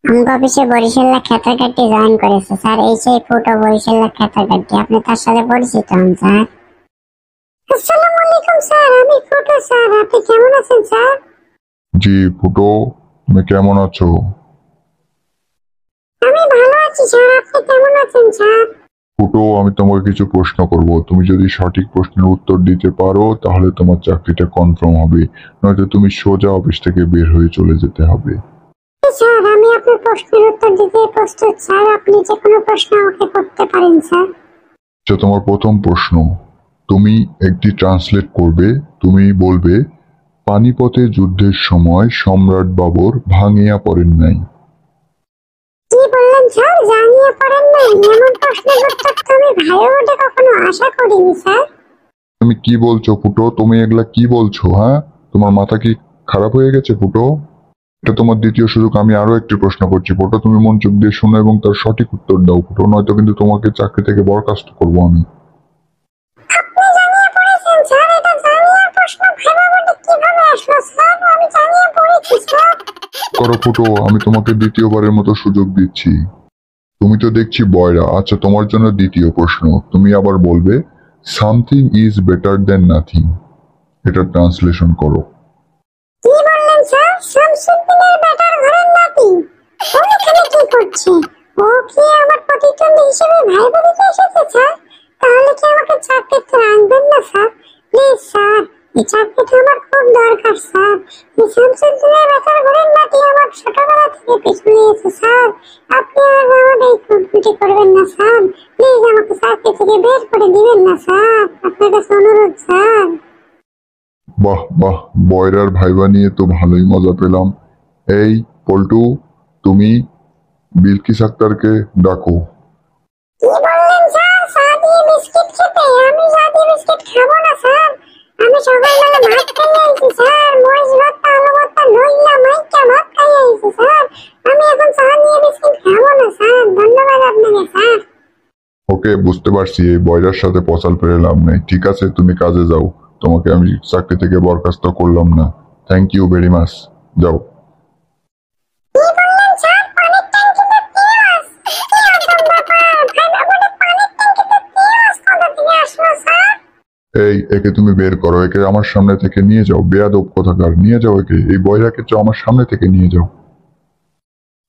আমগো অফিসে বরিশাল্লা খেতাঘাটি জয়েন করেছে স্যার। এই সেই ফুটো বরিশাল্লা খেতাঘাটি, আপনি তার সাথে পরিচিত হন স্যার। আসসালামু আলাইকুম স্যার, আমি ফুটো স্যার। আপনি কেমন আছেন স্যার? জি ফুটো, তুমি কেমন আছো? আমি ভালো আছি স্যার, আপনি কেমন আছেন স্যার? ফুটো, আমি তোমাকে কিছু প্রশ্ন করব, তুমি যদি সঠিক প্রশ্নের উত্তর দিতে পারো তাহলে তোমার চাকরিটা কনফার্ম হবে, নয়তো তুমি সোজা অফিস থেকে বের হয়ে চলে যেতে হবে। স্যার, আমি আপনার প্রশ্নের উত্তর দিতে প্রস্তুত স্যার। আপনি যে কোনো প্রশ্ন আমাকে করতে পারেন স্যার। আচ্ছা, তোমার প্রথম প্রশ্ন, তুমি একটি ট্রান্সলেট করবে। তুমি বলবে, পানিপথে যুদ্ধের সময় সম্রাট বাবর ভাঙিয়া পড়েন নাই। কি বললেন স্যার? জানিয়ে পড়েন নাই? এমন প্রশ্নের উত্তর তো আমি ভাইও ওঠে কখনো আশা করিনি স্যার। তুমি কি বলছো ফুটো? তুমি এগুলা কি বলছো? হ্যাঁ, তোমার মাথা কি খারাপ হয়ে গেছে ফুটো? এটা তোমার দ্বিতীয় সুযোগ। আমি আরো একটি প্রশ্ন করছি ফুটো, তুমি মনোযোগ দিয়ে শোনো এবং তার সঠিক উত্তর দাও ফুটো, নয়তো কিন্তু তোমাকে চাকরি থেকে বরখাস্ত করবো আমি। আপনি জানিয়ে পড়েছেন স্যার? এটা জানিয়ে প্রশ্ন ভাইবা ওঠে কিভাবে আসলো স্যার? আমি জানিয়ে পড়েছি স্যার। করো ফুটো, আমি তোমাকে দ্বিতীয়বারের মতো সুযোগ দিচ্ছি। তুমি তো দেখছি বয়রা। আচ্ছা, তোমার জন্য দ্বিতীয় প্রশ্ন, তুমি আবার বলবে, something is better then nothing. এটা ট্রান্সলেশন করো। কি বললেন স্যার? শামসুদ্দিনের বেটার ঘরের নাতি ও এখানে কি করছে? ও কি আমার প্রতিদ্বন্দ্বী হিসেবে ভাইবা দিতে এসেছে স্যার? তাহলে কি আমাকে চাকরিতে রাখবেন না স্যার? প্লিজ স্যার, এই চাকরিটা আমার খুব দরকার স্যার। এই শামসুদ্দিনের বেটার ঘরের নাতি আমার ছোটবেলা থেকে পিছু নিয়েছে স্যার। আপনি আর আমার এই খুঁটি করবেন না স্যার। প্লিজ আমাকে চাকরি থেকে বের করে দিবেন না স্যার, আপনার কাছে অনুরোধ স্যার। বাহ বাহ, বয়রার ভাইবা নিয়ে তো ভালোই মজা পেলাম। এই পল্টু, তুমি বিলকিস আক্তারকে ডাকো। কি বললেন স্যার? চা দিয়ে বিস্কিট খেতে? আমি চা দিয়ে বিস্কিট খাবো না স্যার। আমি সকালবেলা ভাত খাইয়ে আইছি স্যার। মরিচ ভর্তা, আলু ভর্তা, নইলা মাইকা ভাত খাইয়ে আইছি স্যার। আমি এখন চা দিয়ে বিস্কিট খাবো না স্যার। ধন্যবাদ আপনাকে স্যার। ওকে, বুঝতে পারছি এই বয়রার সাথে পচাল পেরে লাভ নেই। ঠিক আছে, তুমি কাজে যাও, তোমাকে আমি চাকরি থেকে বরখাস্ত করলাম না। থ্যাংক ইউ ভেরি মাচ, যাও। কি বললেন স্যার? পানির ট্যাঙ্কিতে পিয়াজ? কি আজব ব্যাপার! ভাইবা বলে পানির ট্যাঙ্কিতে পিয়াজ কোথা থেকে আসলো স্যার? এই, একে তুমি বের করো, একে আমার সামনে থেকে নিয়ে যাও। বেয়াদব কোথাকার, নিয়ে যাও একে। এই বয়রাকে তো আমার সামনে থেকে নিয়ে যাও।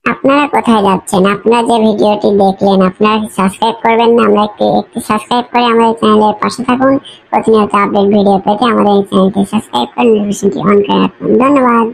আপনারা কোথায় যাচ্ছেন? আপনারা যে ভিডিওটি দেখলেন, আপনারা সাবস্ক্রাইব করবেন না? আমরা একটি সাবস্ক্রাইব করে আমাদের চ্যানেলের পাশে থাকুন। প্রতিনিয়ত আপডেট ভিডিও পেতে আমাদের এই চ্যানেলটি সাবস্ক্রাইব করে নোটিফিকেশনটি অন করে রাখুন। ধন্যবাদ।